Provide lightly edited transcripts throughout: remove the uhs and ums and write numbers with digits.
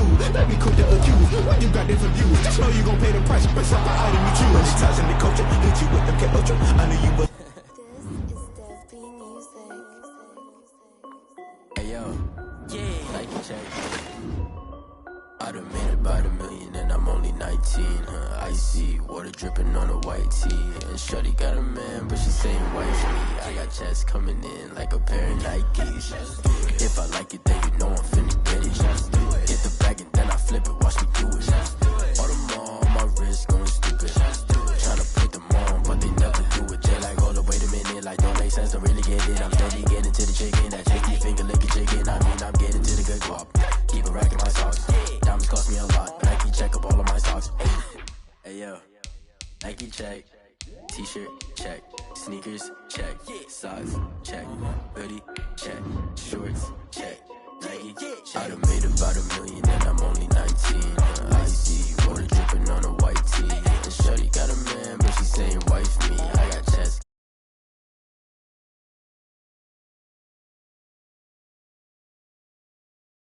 shoes. Let me cook the accused. When you got different views, just know you gon' pay the price. Best up the item you choose. Many times in the culture, hit you with them K-Ultra. I knew you was. Hey yo, yeah, like it, check. I done made about $1 million and I'm only 19. Icy water dripping on a white tee. And shorty got a man, but she saying wife me. I got checks coming in like a pair of Nikes. If I like it, then you know I'm finna get it. Get the bag and then I flip it, watch me do it. All the more on my wrist going stupid. Tryna put them on, but they never do it. They like, hold up, wait a minute, like don't make sense, don't really get it. I'm steady getting to the chicken, that chicky finger licking chicken. I mean, I'm getting to the good guap. Keep a rack in my socks. Diamonds cost me a lot. Nike check up all of my socks. Hey yo, Nike check. T-shirt check. Sneakers check. Socks check. Hoodie check. Shorts check. Nike. I done made about $1 million and I'm only 19. Icy water dripping on a white tee. And shorty got a man, but she saying wife me. I got chest.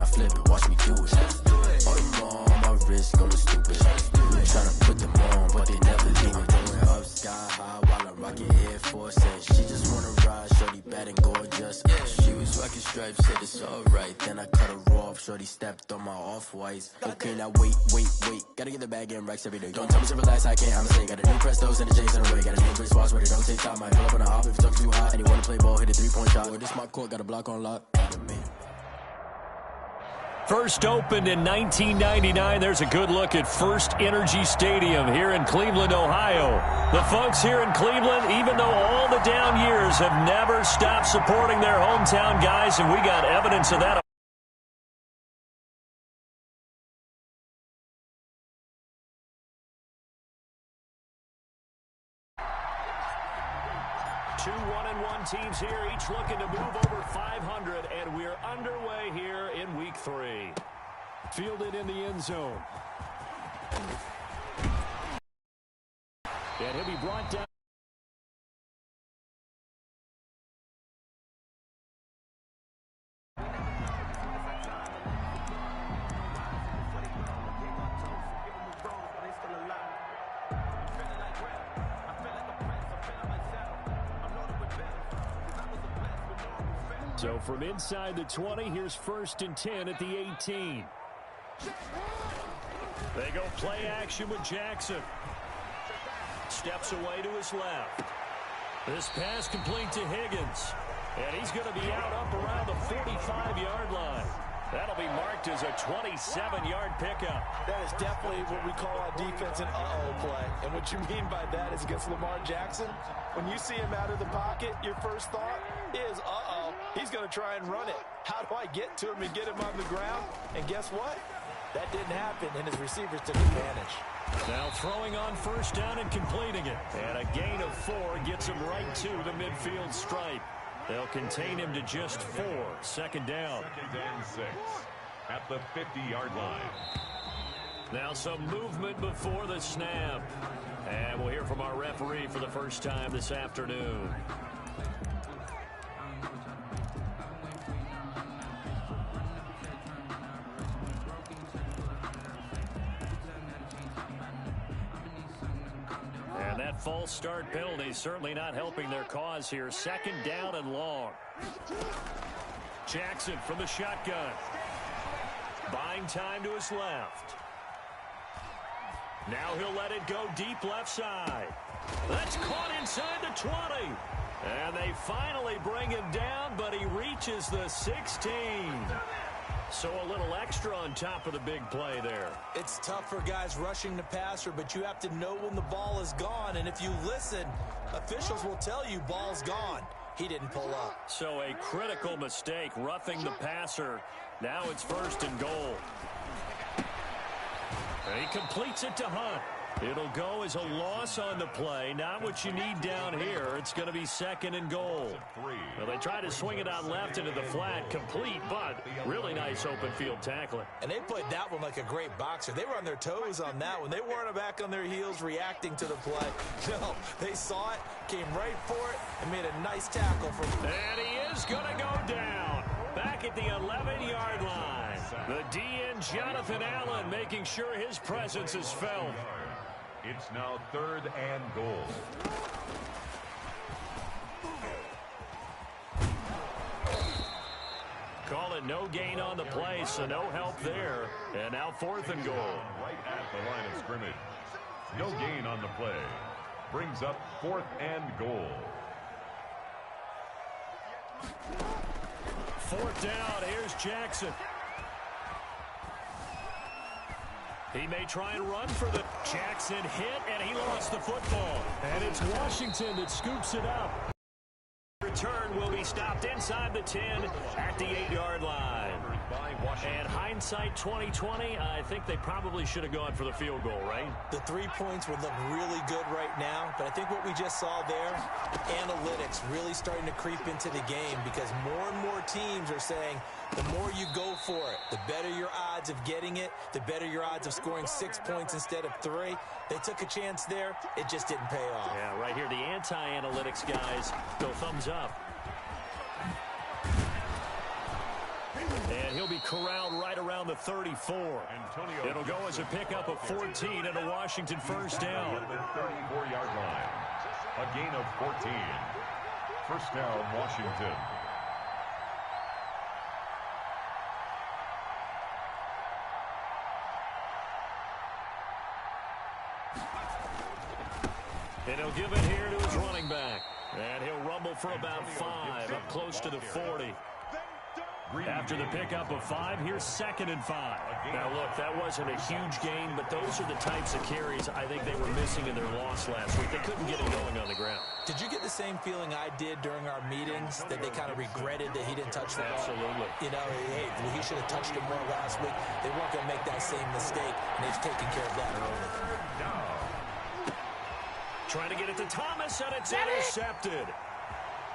I flip it, watch me do it. All the more on my wrist going stupid. Tryna put them on, but they never leave it. Going up sky high while I'm rocking Air Force. And she just wanna ride, shorty bad and gorgeous. She was rocking stripes, said it's alright. Then I cut her off, shorty stepped on my off-whites. Okay, now wait. Gotta get the bag and racks every day. Don't tell me to relax, I can't, I'ma say. Got a new Prestos and a J's in a way. Got a new wrist watch, but it don't take time. I pull up on the hop if it's talking too hot. And you wanna play ball, hit a 3-point shot. Well, this my court, got a block on lock. First opened in 1999. There's a good look at First Energy Stadium here in Cleveland, Ohio. The folks here in Cleveland, even though all the down years, have never stopped supporting their hometown guys, and we got evidence of that. 2 1-1 teams here, each looking to move over 500, and we're underway here in week 3. Fielded in the end zone. And he'll be brought down. So from inside the 20, here's 1st and 10 at the 18. They go play action with Jackson. Steps away to his left. This pass complete to Higgins. And he's going to be out up around the 45-yard line. That'll be marked as a 27-yard pickup. That is definitely what we call a defense an uh-oh play. And what you mean by that is against Lamar Jackson, when you see him out of the pocket, your first thought is, uh-oh, he's going to try and run it. How do I get to him and get him on the ground? And guess what? That didn't happen, and his receivers took advantage. Now throwing on 1st down and completing it. And a gain of 4 gets him right to the midfield stripe. They'll contain him to just 4. 2nd down. 2nd and 6 at the 50-yard line. Now some movement before the snap. And we'll hear from our referee for the first time this afternoon. And that false start penalty certainly not helping their cause here. 2nd down and long. Jackson from the shotgun. Buying time to his left. Now he'll let it go deep left side. That's caught inside the 20. And they finally bring him down, but he reaches the 16. So a little extra on top of the big play there. It's tough for guys rushing the passer, but you have to know when the ball is gone. And if you listen, officials will tell you ball's gone. He didn't pull up. So a critical mistake, roughing the passer. Now it's 1st and goal. And he completes it to Hunt. It'll go as a loss on the play. Not what you need down here. It's going to be 2nd and goal. Well, they try to swing it out left into the flat. Complete, but really nice open field tackling. And they played that one like a great boxer. They were on their toes on that one. They weren't back on their heels reacting to the play. No, they saw it, came right for it, and made a nice tackle. And he is going to go down. back at the 11-yard line. The DN, Jonathan Allen, making sure his presence is felt. It's now 3rd and goal. Call it no gain on the play, so no help there. And now 4th and goal. Right at the line of scrimmage. No gain on the play. Brings up 4th and goal. 4th down. Here's Jackson. He may try and run for the Jackson hit, and he lost the football. And it's Washington that scoops it up. Return will be stopped inside the 10 at the 8-yard line. And hindsight 2020, I think they probably should have gone for the field goal, right? The 3 points would look really good right now, but I think what we just saw there, analytics really starting to creep into the game because more and more teams are saying the more you go for it, the better your odds of getting it, the better your odds of scoring 6 points instead of 3. They took a chance there. It just didn't pay off. Yeah, right here, the anti-analytics guys go thumbs up. And he'll be corralled right around the 34. It'll go as a pickup of 14 and a Washington first down. At the 34-yard line. A gain of 14. First down, Washington. And he'll give it here to his running back. And he'll rumble for about 5, up close to the 40. After the pickup of 5, here's 2nd and 5. Now, look, that wasn't a huge gain, but those are the types of carries I think they were missing in their loss last week. They couldn't get it going on the ground. Did you get the same feeling I did during our meetings, that they kind of regretted that he didn't touch the ball? Absolutely. You know, hey, he should have touched it more last week. They weren't going to make that same mistake, and they've taken care of that early. Trying to get it to Thomas, and it's intercepted.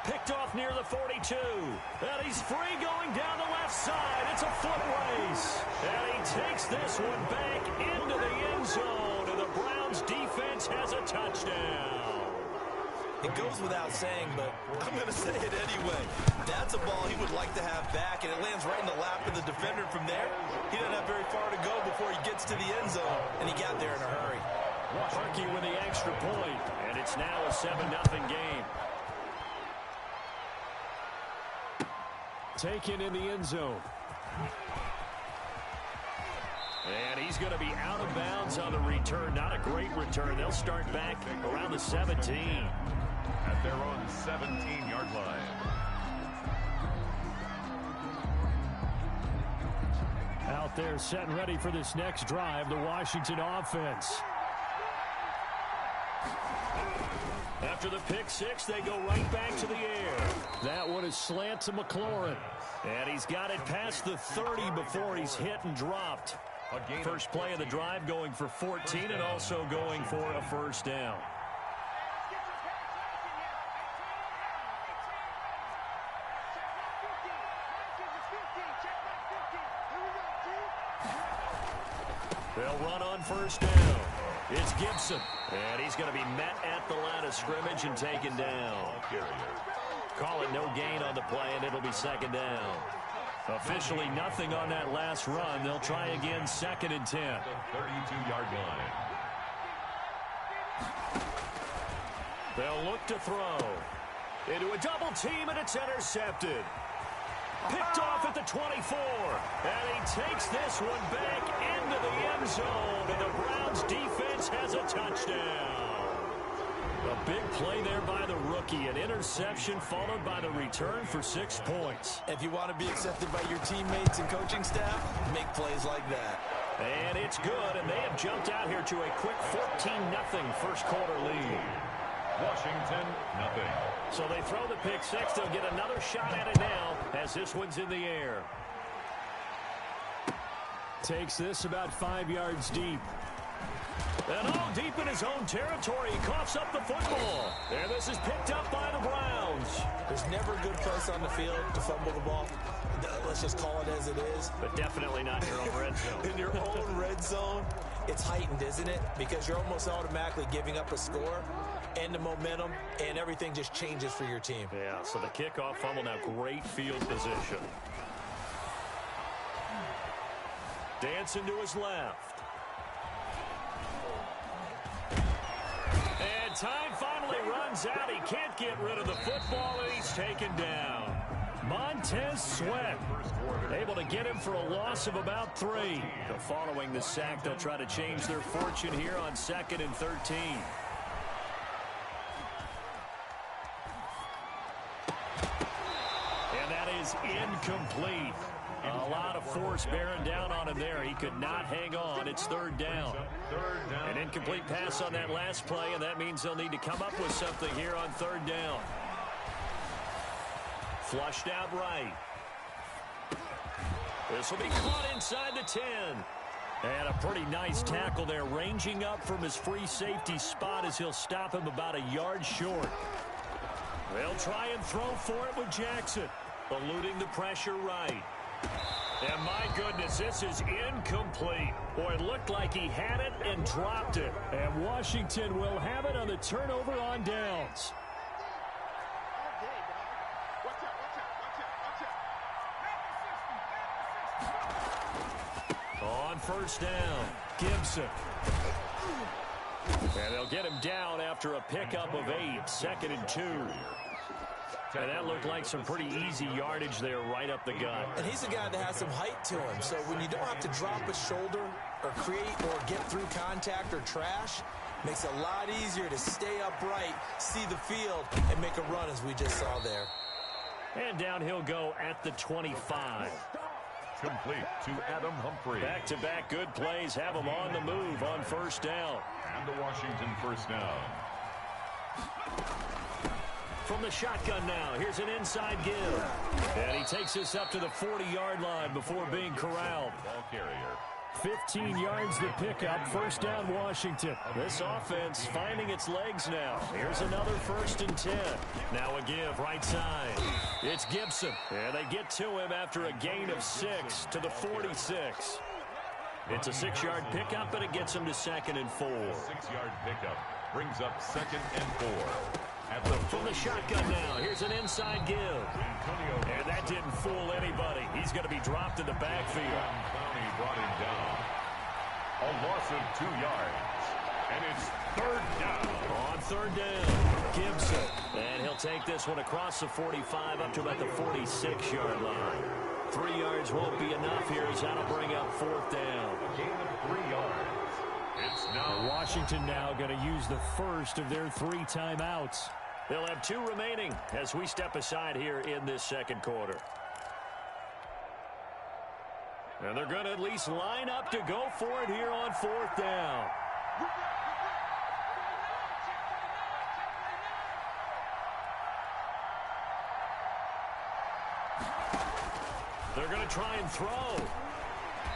Picked off near the 42. And he's free going down the left side. It's a foot race. And he takes this one back into the end zone. And the Browns defense has a touchdown. It goes without saying, but I'm going to say it anyway. That's a ball he would like to have back, and it lands right in the lap of the defender from there. He doesn't have very far to go before he gets to the end zone, and he got there in a hurry. Harkey with the extra point, and it's now a 7-0 game. Taken in the end zone. And he's going to be out of bounds on the return. Not a great return. They'll start back around the 17. At their own 17-yard line. Out there set and ready for this next drive, the Washington offense. After the pick 6, they go right back to the air. That one is slant to McLaurin. And he's got it past the 30 before he's hit and dropped. First play of the drive going for 14 and also going for a first down. They'll run on first down. It's Gibson. And he's going to be met at the line of scrimmage and taken down. Call it no gain on the play, and it'll be 2nd down. Officially nothing on that last run. They'll try again 2nd and 10. 32-yard line. They'll look to throw. Into a double team, and it's intercepted. Picked off at the 24. And he takes this one back into the end zone. And the Browns defense has a touchdown. A big play there by the rookie. An interception followed by the return for 6 points. If you want to be accepted by your teammates and coaching staff, make plays like that. And it's good, and they have jumped out here to a quick 14-0 first quarter lead. Washington, nothing. So they throw the pick 6. They'll get another shot at it now as this one's in the air. Takes this about 5 yards deep. And all deep in his own territory. He coughs up the football. And this is picked up by the Browns. There's never a good place on the field to fumble the ball. Let's just call it as it is. But definitely not in your own red zone. In your own red zone, it's heightened, isn't it? Because you're almost automatically giving up a score and the momentum, and everything just changes for your team. Yeah, so the kickoff fumble, now great field position. Dancing to his left. And time finally runs out. He can't get rid of the football, and he's taken down. Montez Sweat able to get him for a loss of about 3. Following the sack, they'll try to change their fortune here on 2nd and 13. And that is incomplete. A lot of force bearing down on him there. He could not hang on. It's 3rd down. An incomplete pass on that last play, and that means they'll need to come up with something here on 3rd down. Flushed out right. This will be caught inside the 10. And a pretty nice tackle there, ranging up from his free safety spot as he'll stop him about a yard short. They'll try and throw for it with Jackson, eluding the pressure right. And my goodness, this is incomplete. Boy, it looked like he had it and dropped it. And Washington will have it on the turnover on downs. On 1st down, Gibson. And they'll get him down after a pickup of 8, 2nd and 2. And that looked like some pretty easy yardage there right up the gut. And he's a guy that has some height to him. So when you don't have to drop a shoulder or create or get through contact or trash, makes it a lot easier to stay upright, see the field, and make a run as we just saw there. And down he'll go at the 25. Complete to Adam Humphrey. Back-to-back good plays have him on the move on 1st down. And the Washington 1st down. From the shotgun now, here's an inside give. And he takes this up to the 40-yard line before being corralled. Ball carrier. 15 yards the pickup, 1st down Washington. This offense finding its legs now. Here's another 1st and 10. Now a give right side. It's Gibson. And they get to him after a gain of 6 to the 46. It's a 6-yard pickup, but it gets him to 2nd and 4. 6-yard pickup brings up 2nd and 4. From the shotgun now, here's an inside give. And that didn't fool anybody. He's going to be dropped in the backfield. Clowney brought him down. A loss of 2 yards. And it's 3rd down. On 3rd down, Gibson. And he'll take this one across the 45 up to about the 46-yard line. 3 yards won't be enough here as that'll bring up 4th down. A gain of 3 yards. It's now Washington now going to use the first of their 3 timeouts. They'll have 2 remaining as we step aside here in this 2nd quarter. And they're going to at least line up to go for it here on 4th down. They're going to try and throw.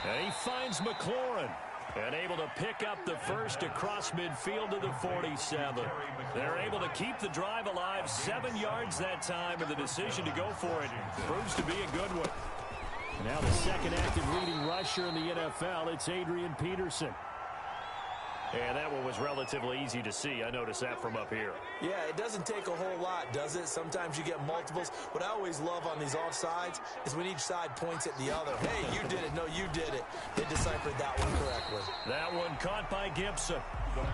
And he finds McLaurin. And able to pick up the first across midfield to the 47. They're able to keep the drive alive, 7 yards that time, and the decision to go for it proves to be a good one. Now the 2nd active leading rusher in the NFL, it's Adrian Peterson. And that one was relatively easy to see. I noticed that from up here. Yeah, it doesn't take a whole lot, does it? Sometimes you get multiples. What I always love on these offsides is when each side points at the other. Hey, you did it. No, you did it. They deciphered that one correctly. That one caught by Gibson.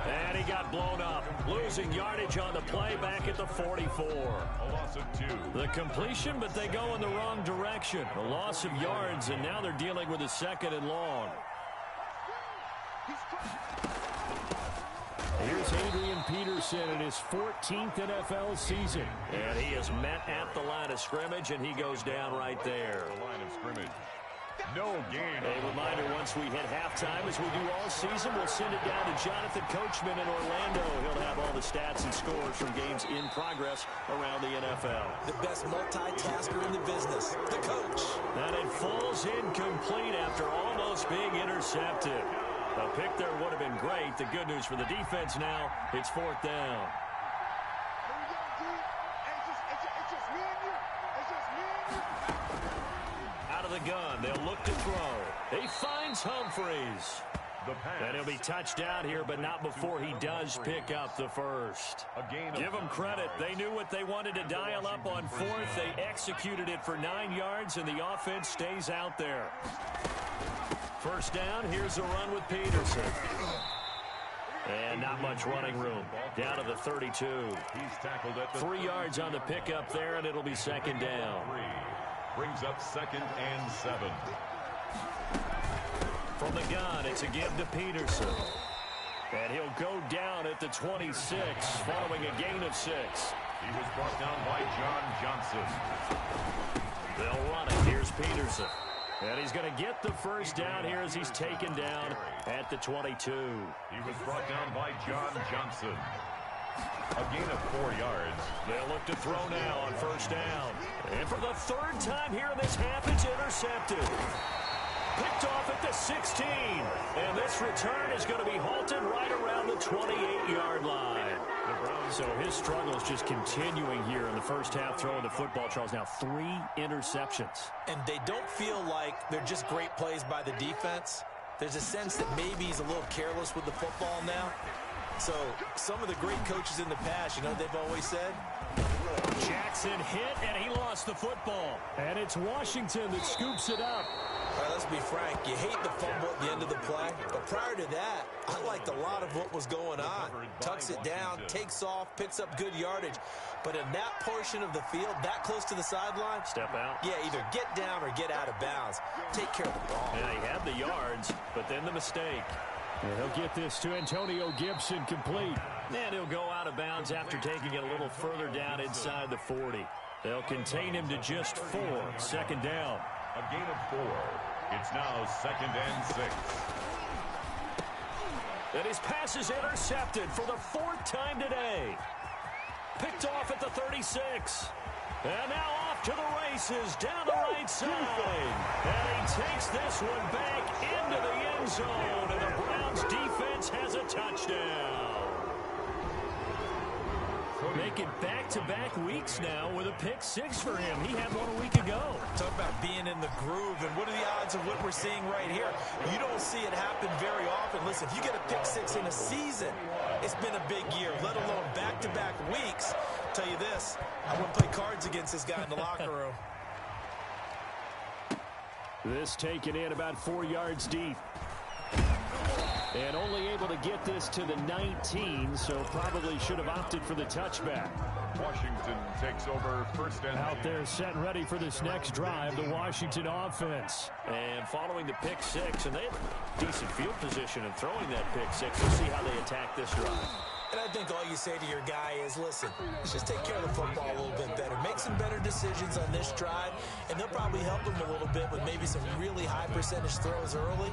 And he got blown up. Losing yardage on the play back at the 44. a loss of 2. The completion, but they go in the wrong direction. A loss of yards, and now they're dealing with a 2nd and long. Here's Adrian Peterson in his 14th NFL season. And he is met at the line of scrimmage, and he goes down right there. The line of scrimmage. No gain. A reminder, once we hit halftime, as we do all season, we'll send it down to Jonathan Coachman in Orlando. He'll have all the stats and scores from games in progress around the NFL. The best multitasker in the business, the coach. And it falls incomplete after almost being intercepted. A pick there would have been great. The good news for the defense now, it's 4th down. Out of the gun, they'll look to throw. He finds Humphreys. And he'll be touched down here, but not before he does pick up the first. Give them credit. They knew what they wanted to dial up on 4th. They executed it for 9 yards, and the offense stays out there. First down, here's a run with Peterson. And not much running room. Down to the 32. He's tackled at the 3 yards on the pickup there, and it'll be second down. Brings up 2nd and 7. From the gun, it's a give to Peterson. And he'll go down at the 26 following a gain of 6. He was brought down by John Johnson. They'll run it. Here's Peterson. And he's going to get the first down here as he's taken down at the 22. He was brought down by John Johnson. A gain of 4 yards. They'll look to throw now on first down. And for the 3rd time here in this half, it's intercepted. Picked off at the 16. And this return is going to be halted right around the 28-yard line. So his struggle is just continuing here in the first half throwing the football. Charles, now 3 interceptions. And they don't feel like they're just great plays by the defense. There's a sense that maybe he's a little careless with the football now. So some of the great coaches in the past, you know, they've always said, Jackson hit, and he lost the football. And it's Washington that scoops it up. All right, let's be frank. You hate the fumble at the end of the play. But prior to that, I liked a lot of what was going on. Tucks it down, takes off, picks up good yardage. But in that portion of the field, that close to the sideline, step out. Yeah, either get down or get out of bounds. Take care of the ball. Yeah, he had the yards, but then the mistake. And he'll get this to Antonio Gibson complete. And he'll go out of bounds after taking it a little further down inside the 40. They'll contain him to just 4. Second down. A gain of 4. It's now 2nd and 6. And his pass is intercepted for the 4th time today. Picked off at the 36. And now off to the races down the right side. And he takes this one back into the end zone. And the Browns defense has a touchdown. Making back-to-back weeks now with a pick 6 for him. He had one a week ago. Talk about being in the groove, and what are the odds of what we're seeing right here? You don't see it happen very often. Listen, if you get a pick 6 in a season, it's been a big year, let alone back-to-back weeks. I'll tell you this, I wouldn't play cards against this guy in the locker room. This taken in about 4 yards deep. And only able to get this to the 19, so probably should have opted for the touchback. Washington takes over 1st and 8. Out there set and ready for this next drive, the Washington offense. And following the pick 6, and they have decent field position in throwing that pick 6. We'll see how they attack this drive. And I think all you say to your guy is, listen, let's just take care of the football a little bit better. Make some better decisions on this drive, and they'll probably help him a little bit with maybe some really high percentage throws early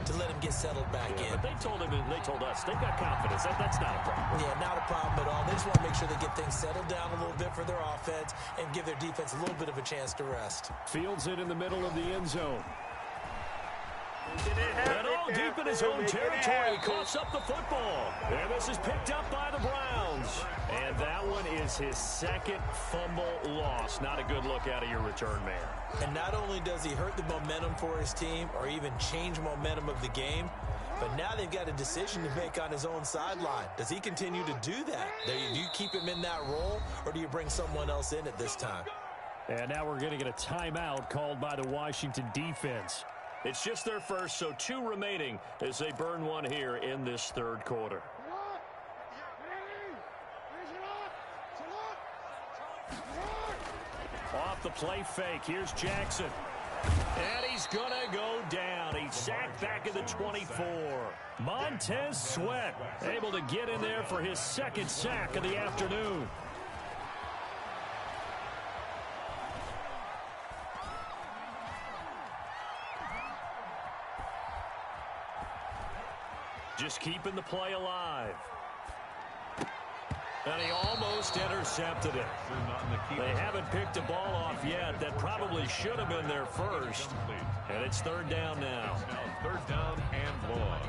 to let him get settled back in. But they told him, and they told us, they've got confidence. That's not a problem. Yeah, not a problem at all. They just want to make sure they get things settled down a little bit for their offense and give their defense a little bit of a chance to rest. Fields it in the middle of the end zone. And all deep in his own territory, coughs up the football. And this is picked up by the Browns. And that one is his 2nd fumble loss. Not a good look out of your return man. And not only does he hurt the momentum for his team or even change momentum of the game, but now they've got a decision to make on his own sideline. Does he continue to do that? Do you keep him in that role, or do you bring someone else in at this time? And now we're going to get a timeout called by the Washington defense. It's just their first, so 2 remaining as they burn one here in this 3rd quarter. Off the play fake, here's Jackson. And he's going to go down. He's sacked back at the 24. Montez Sweat able to get in there for his 2nd sack of the afternoon. Just keeping the play alive. And he almost intercepted it. They haven't picked the ball off yet. That probably should have been their first. And it's 3rd down now. It's now 3rd down and long.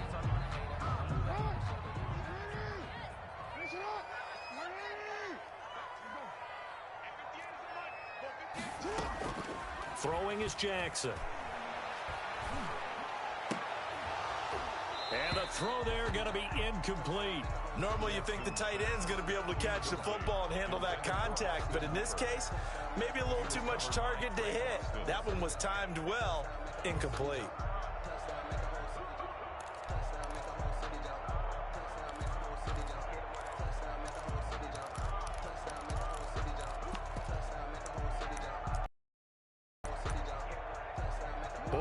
Throwing is Jackson. And the throw there going to be incomplete. Normally you think the tight end's going to be able to catch the football and handle that contact, but in this case, maybe a little too much target to hit. That one was timed well, incomplete.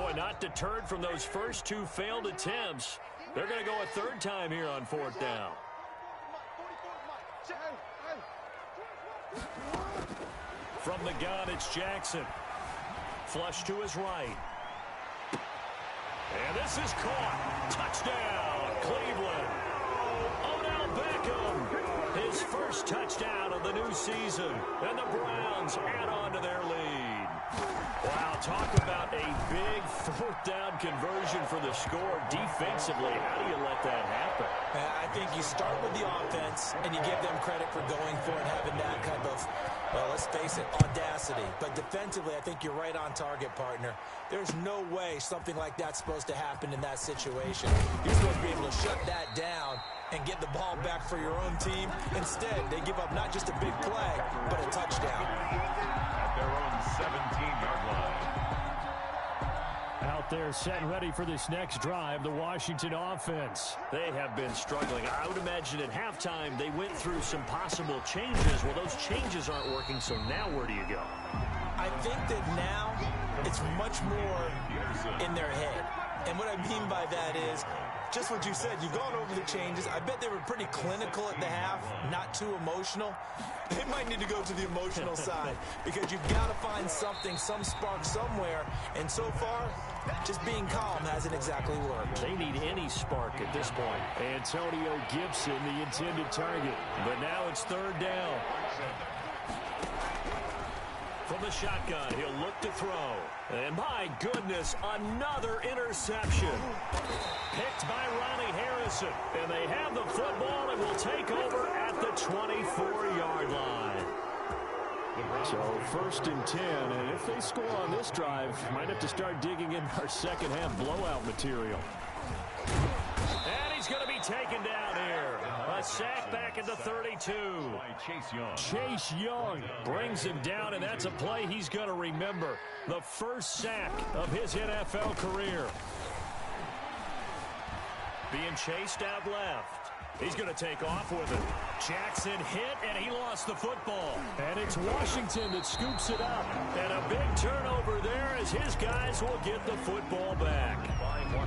Oh, and not deterred from those first 2 failed attempts. They're going to go a 3rd time here on 4th down. From the gun, it's Jackson. Flush to his right. And this is caught. Touchdown, Cleveland. Odell Beckham, his first touchdown of the new season. And the Browns add on to their lead. Wow, talk about a big 4th down conversion for the score defensively. How do you let that happen? I think you start with the offense, and you give them credit for going for it, having that kind of, well, let's face it, audacity. But defensively, I think you're right on target, partner. There's no way something like that's supposed to happen in that situation. You're supposed to be able to shut that down and get the ball back for your own team. Instead, they give up not just a big play, but a touchdown. At their own 17-yard line. Out there set and ready for this next drive, the Washington offense. They have been struggling. I would imagine at halftime they went through some possible changes. Well, those changes aren't working, so now where do you go? I think that now it's much more in their head. And what I mean by that is just what you said. You've gone over the changes. I bet they were pretty clinical at the half, not too emotional. They might need to go to the emotional side because you've got to find something, some spark somewhere. And so far, just being calm hasn't exactly worked. They need any spark at this point. Antonio Gibson, the intended target. But now it's 3rd down. From the shotgun, he'll look to throw. And my goodness, another interception. Picked by Ronnie Harrison. And they have the football and will take over at the 24-yard line. So 1st and 10, and if they score on this drive, might have to start digging in our second half blowout material. And he's going to be taken down here. A sack back at the 32. Chase Young brings him down, and that's a play he's going to remember. The first sack of his NFL career. Being chased out left. He's going to take off with it. Jackson hit, and he lost the football. And it's Washington that scoops it up. And a big turnover there as his guys will get the football back.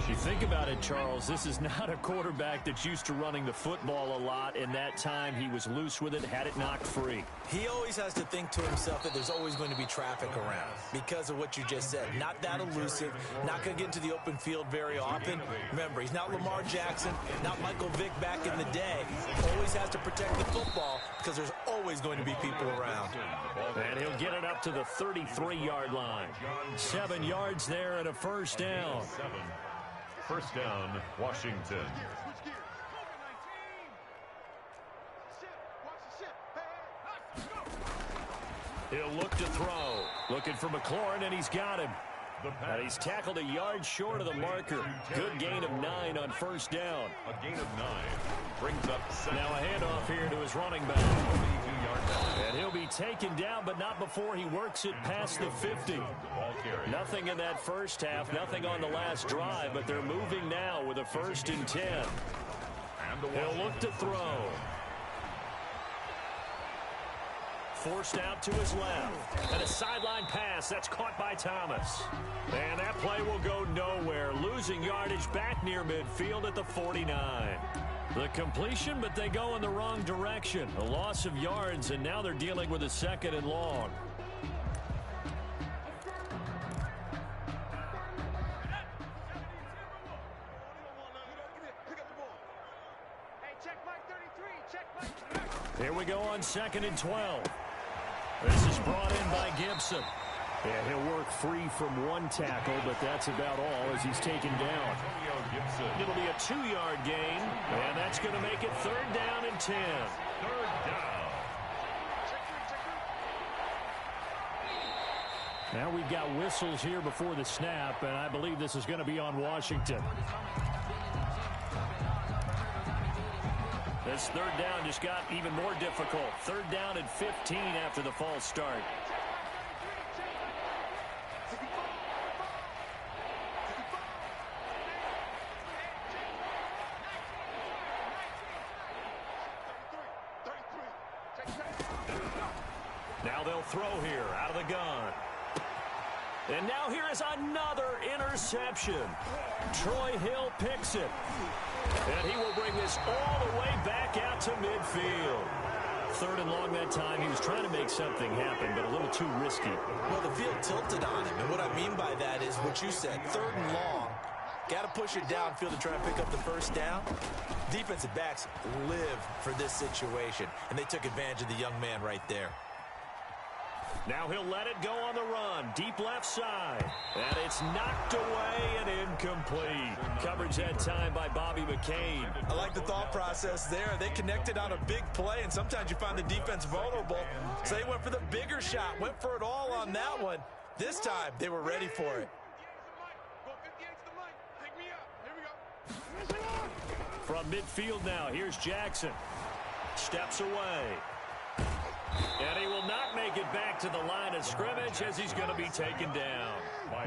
You think about it, Charles, this is not a quarterback that's used to running the football a lot. In that time, he was loose with it, had it knocked free. He always has to think to himself that there's always going to be traffic around because of what you just said. Not that elusive, not going to get into the open field very often. Remember, he's not Lamar Jackson, not Michael Vick back in the day. Always has to protect the football because there's always going to be people around. And he'll get it up to the 33-yard line. 7 yards there and a 1st down. 1st down, Washington. He'll look to throw. Looking for McLaurin, and he's got him. And he's tackled a yard short of the marker. Good gain of 9 on 1st down. A gain of 9 brings up 7. Now a handoff here to his running back. And he'll be taken down, but not before he works it past the 50. Nothing in that first half, nothing on the last drive, but they're moving now with a 1st and 10. He'll look to throw. Forced out to his left. And a sideline pass. That's caught by Thomas. And that play will go nowhere. Losing yardage back near midfield at the 49. The completion, but they go in the wrong direction. A loss of yards, and now they're dealing with a 2nd and long. Here we go on 2nd and 12. This is brought in by Gibson. And he'll work free from one tackle, but that's about all as he's taken down. It'll be a 2-yard gain, and that's going to make it 3rd down and 10. 3rd down. Now we've got whistles here before the snap, and I believe this is going to be on Washington. This 3rd down just got even more difficult. 3rd down and 15 after the false start. Now they'll throw here out of the gun. And now here is another interception. Troy Hill picks it. And he will bring this all the way back out to midfield. 3rd and long that time. He was trying to make something happen, but a little too risky. Well, the field tilted on him. And what I mean by that is what you said. 3rd and long. Got to push it downfield to try and pick up the first down. Defensive backs live for this situation, and they took advantage of the young man right there. Now he'll let it go on the run. Deep left side. And it's knocked away and incomplete. Coverage that time by Bobby McCain. I like the thought process there. They connected on a big play, and sometimes you find the defense vulnerable. So they went for the bigger shot, went for it all on that one. This time, they were ready for it. From midfield now, here's Jackson. Steps away. And he will not make it back to the line of scrimmage as he's going to be taken down.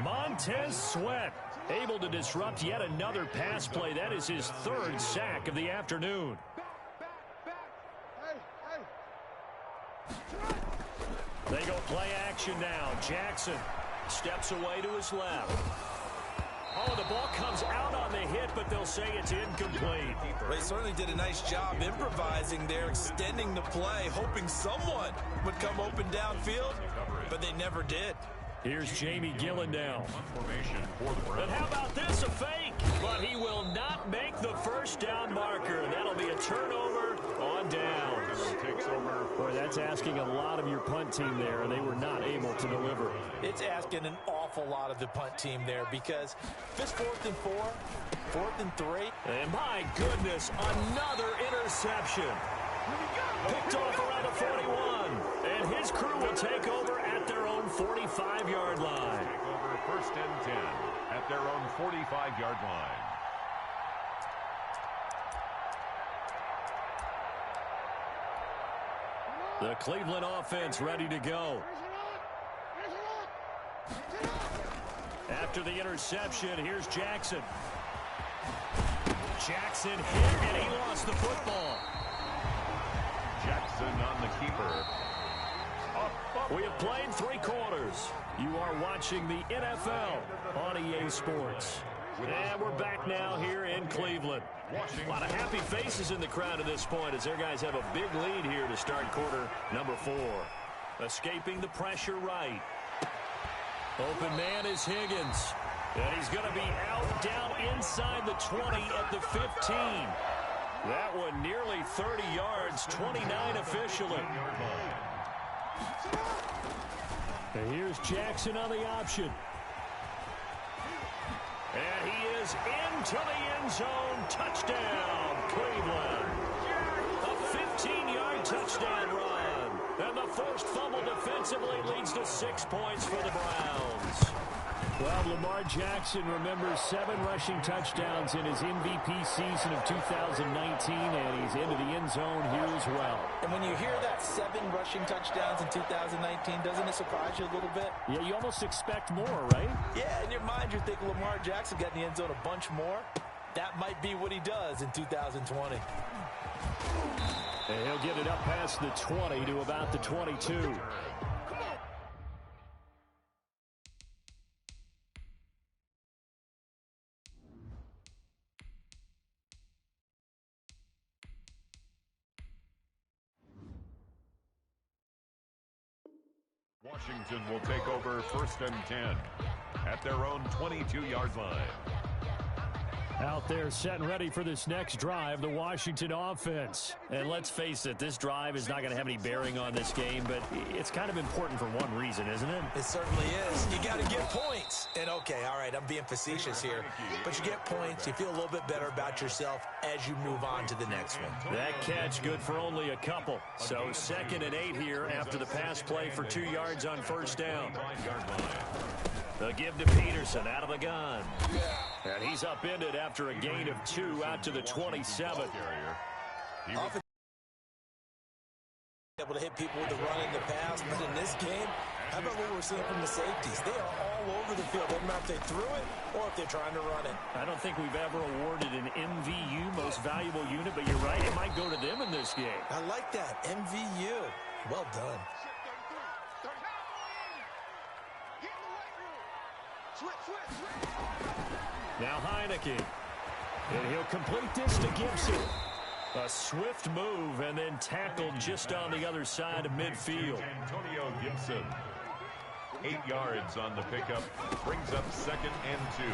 Montez Sweat able to disrupt yet another pass play. That is his 3rd sack of the afternoon. They go play action now. Jackson steps away to his left. Oh, the ball comes out on the hit, but they'll say it's incomplete. They certainly did a nice job improvising there, extending the play, hoping someone would come open downfield, but they never did. Here's Jamie Gillen now. And how about this, a fake? But he will not make the first down marker. That'll be a turnover on downs. Boy, that's asking a lot of your punt team there, and they were not able to deliver. It's asking an awful lot of the punt team there because this 4th and 4, 4th and 3. And my goodness, another interception. Picked off around the 41. And his crew will take over at their own 45-yard line. Take over 1st and 10 at their own 45-yard line. The Cleveland offense ready to go. After the interception, here's Jackson. Jackson hit, and he lost the football. Jackson on the keeper. We have played 3 quarters. You are watching the NFL on EA Sports. And we're back now here in Cleveland. A lot of happy faces in the crowd at this point as their guys have a big lead here to start quarter number 4. Escaping the pressure right. Open man is Higgins. And he's going to be out down inside the 20 at the 15. That one nearly 30 yards, 29 officially. And here's Jackson on the option. And he is into the end zone. Touchdown, Cleveland. A 15-yard touchdown run. And the forced fumble defensively leads to 6 points for the Browns. Well, Lamar Jackson remembers 7 rushing touchdowns in his MVP season of 2019, and he's into the end zone here as well. And when you hear that 7 rushing touchdowns in 2019, doesn't it surprise you a little bit? Yeah, you almost expect more, right? Yeah, in your mind, you're thinking Lamar Jackson got in the end zone a bunch more. That might be what he does in 2020. And he'll get it up past the 20 to about the 22. Washington will take over 1st and 10 at their own 22-yard line. Out there set and ready for this next drive, the Washington offense. And let's face it, this drive is not going to have any bearing on this game, but it's kind of important for one reason, isn't it? It certainly is. You got to get points. And okay, all right, I'm being facetious here, but you get points, you feel a little bit better about yourself as you move on to the next one. That catch good for only a couple. So 2nd and 8 here after the pass play for 2 yards on 1st down. The give to Peterson out of the gun. And he's upended after a gain of 2 out to the 27. Able to hit people with the run in the pass, but in this game, how about what we're seeing from the safeties? They are all over the field. Doesn't matter if they threw it or if they're trying to run it. I don't think we've ever awarded an MVU, most valuable unit, but you're right, it might go to them in this game. I like that, MVU. Well done. Now Heineke. And he'll complete this to Gibson. A swift move and then tackled just on the other side of midfield. Antonio Gibson. 8 yards on the pickup. Brings up 2nd and 2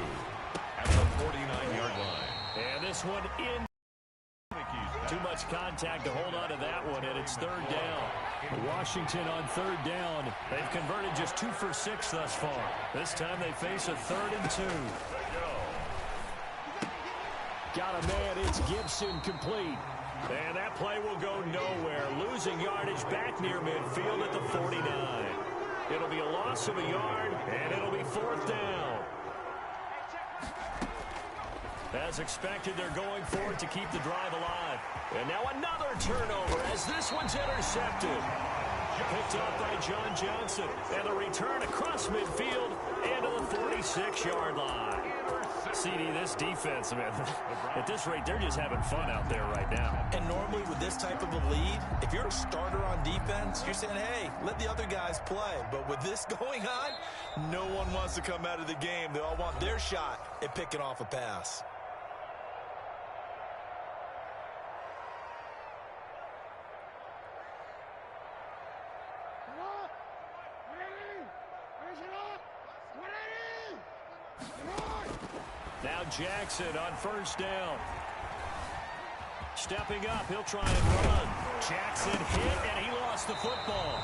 at the 49-yard line. And this one in. Too much contact to hold on to that one, and it's 3rd down. Washington on 3rd down. They've converted just 2 for 6 thus far. This time they face a 3rd and 2. Got a man, it's Gibson complete. And that play will go nowhere. Losing yardage back near midfield at the 49. It'll be a loss of a yard, and it'll be 4th down. As expected, they're going for it to keep the drive alive. And now another turnover as this one's intercepted. Picked up by John Johnson. And the return across midfield and to the 46-yard line. CD, this defense, man, at this rate, they're just having fun out there right now. And normally with this type of a lead, if you're a starter on defense, you're saying, hey, let the other guys play. But with this going on, no one wants to come out of the game. They all want their shot at picking off a pass. Now Jackson on 1st down. Stepping up, he'll try and run. Jackson hit, and he lost the football.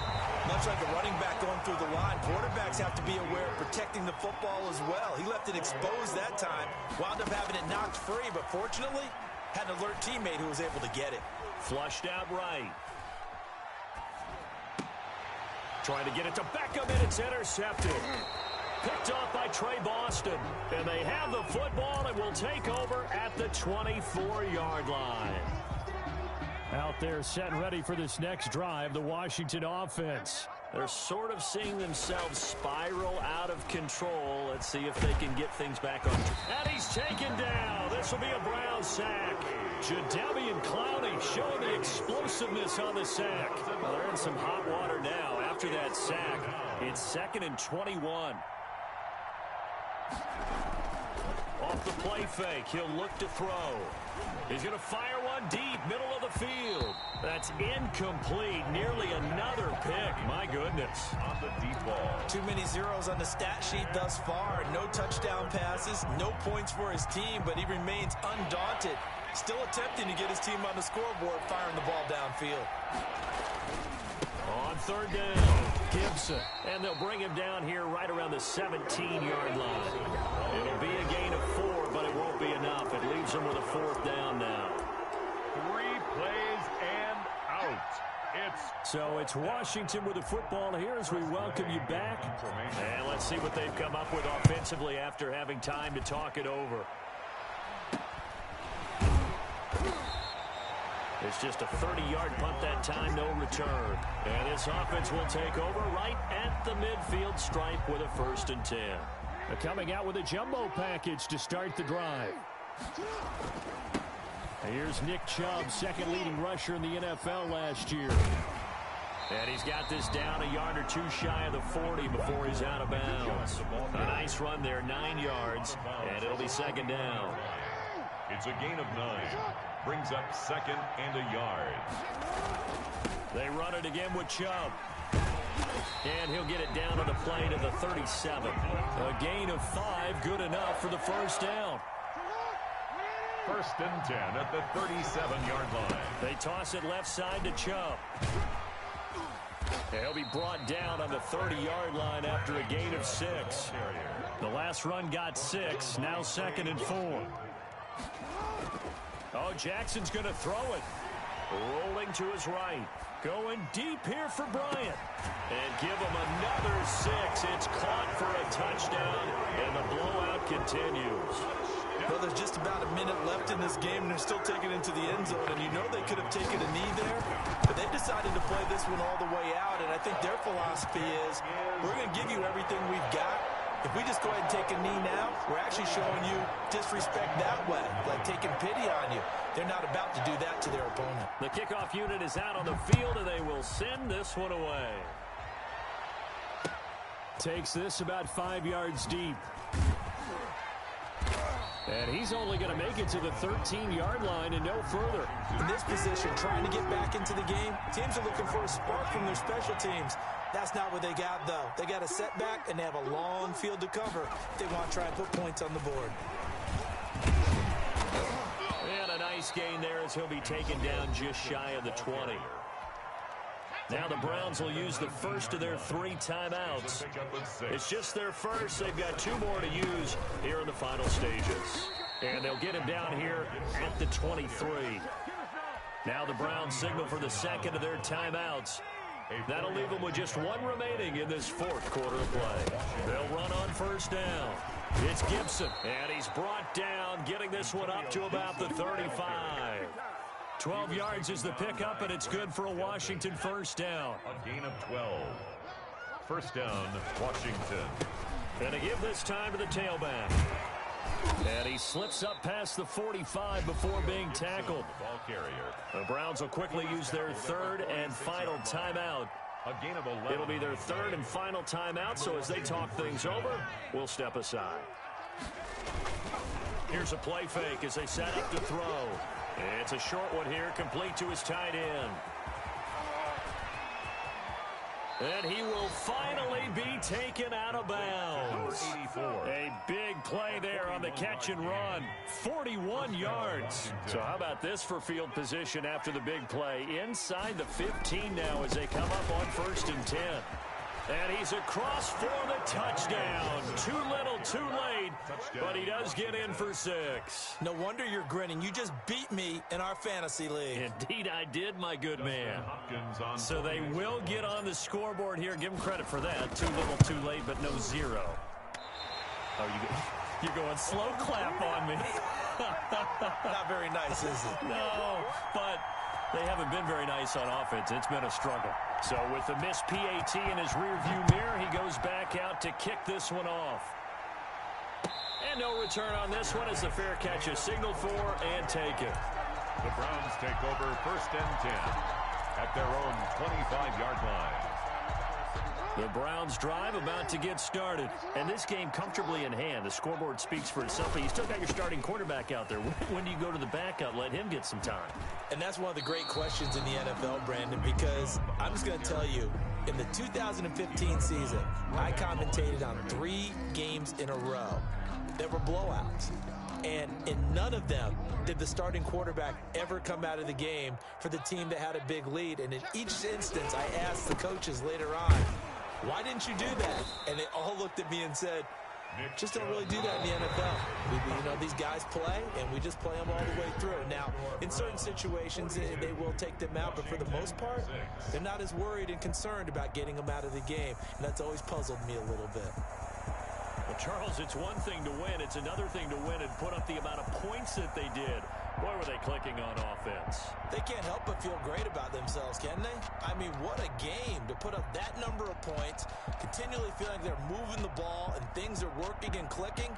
Much like a running back going through the line, quarterbacks have to be aware of protecting the football as well. He left it exposed that time, wound up having it knocked free, but fortunately, had an alert teammate who was able to get it. Flushed out right. Trying to get it to Beckham, and it's intercepted. Picked off by Trey Boston. And they have the football and will take over at the 24-yard line. Out there set and ready for this next drive, the Washington offense. They're sort of seeing themselves spiral out of control. Let's see if they can get things back on track. And he's taken down. This will be a Brown sack. Jadeveon Clowney showing the explosiveness on the sack. Well, they're in some hot water now after that sack. It's 2nd and 21. Off the play fake, he'll look to throw. He's going to fire one deep, middle of the field. That's incomplete. Nearly another pick. My goodness. On the deep ball. Too many zeros on the stat sheet thus far. No touchdown passes, no points for his team, but he remains undaunted. Still attempting to get his team on the scoreboard, firing the ball downfield. On 3rd down, Gibson. And they'll bring him down here right around the 17-yard line. It'll be a gain of 4, but it won't be enough. It leaves them with a 4th down now. 3 plays and out. So it's Washington with the football here as we welcome you back. And let's see what they've come up with offensively after having time to talk it over. It's just a 30-yard punt that time, no return. And this offense will take over right at the midfield stripe with a 1st and 10. They're coming out with a jumbo package to start the drive. Here's Nick Chubb, 2nd leading rusher in the NFL last year. And he's got this down a yard or 2 shy of the 40 before he's out of bounds. A nice run there, 9 yards, and it'll be 2nd down. It's a gain of 9. Brings up 2nd and a yard. They run it again with Chubb. And he'll get it down on the play to the 37. A gain of 5, good enough for the 1st down. 1st and 10 at the 37-yard line. They toss it left side to Chubb. He'll be brought down on the 30-yard line after a gain of 6. The last run got 6, now 2nd and 4. Oh, Jackson's going to throw it. Rolling to his right. Going deep here for Bryant. And give him another 6. It's caught for a touchdown, and the blowout continues. Well, there's just about a minute left in this game, and they're still taking it into the end zone. And you know they could have taken a knee there, but they decided to play this one all the way out. And I think their philosophy is, we're going to give you everything we've got. If we just go ahead and take a knee now, we're actually showing you disrespect that way, like taking pity on you. They're not about to do that to their opponent. The kickoff unit is out on the field, and they will send this one away. Takes this about 5 yards deep. And he's only going to make it to the 13-yard line and no further. In this position, trying to get back into the game, teams are looking for a spark from their special teams. That's not what they got, though. They got a setback, and they have a long field to cover if they want to try and put points on the board. And a nice gain there as he'll be taken down just shy of the 20. Now the Browns will use the first of their 3 timeouts. It's just their first. They've got 2 more to use here in the final stages. And they'll get him down here at the 23. Now the Browns signal for the second of their timeouts. That'll leave them with just 1 remaining in this 4th quarter of play. They'll run on first down. It's Gibson, and he's brought down, getting this one up to about the 35. 12 yards is the pickup, and it's good for a Washington first down. A gain of 12. First down, Washington. And to give this time to the tailback. And he slips up past the 45 before being tackled. The ball carrier. The Browns will quickly use their 3rd and final timeout. A gain of 11. It'll be their 3rd and final timeout, so as they talk things over, we'll step aside. Here's a play fake as they set up to throw. It's a short one here, complete to his tight end. And he will finally be taken out of bounds. 84. A big play there on the catch and run. 41 yards. So how about this for field position after the big play? Inside the 15 now as they come up on 1st and 10. And he's across for the touchdown. Too little, too late, but he does get in for 6. No wonder you're grinning. You just beat me in our fantasy league. Indeed, I did, my good man. So they will get on the scoreboard here. Give them credit for that. Too little, too late, but no 0. Oh, you're going slow clap on me. Not very nice, is it? No, but they haven't been very nice on offense. It's been a struggle. So with the missed PAT in his rearview mirror, he goes back out to kick this one off. And no return on this one as the fair catch is signaled for and taken. The Browns take over 1st and 10 at their own 25-yard line. The Browns drive about to get started. And this game comfortably in hand. The scoreboard speaks for itself, but you still got your starting quarterback out there. When do you go to the backup, let him get some time? And that's one of the great questions in the NFL, Brandon, because I'm just going to tell you, in the 2015 season, I commentated on 3 games in a row that were blowouts. And in none of them did the starting quarterback ever come out of the game for the team that had a big lead. And in each instance, I asked the coaches later on, why didn't you do that? And they all looked at me and said, just don't really do that in the NFL. These guys play, and we just play them all the way through. Now, in certain situations, they will take them out, but for the most part, they're not as worried and concerned about getting them out of the game, and that's always puzzled me a little bit. Well, Charles, it's one thing to win. It's another thing to win and put up the amount of points that they did. Boy, were they clicking on offense. They can't help but feel great about themselves, can they? I mean, what a game to put up that number of points, continually feeling they're moving the ball and things are working and clicking.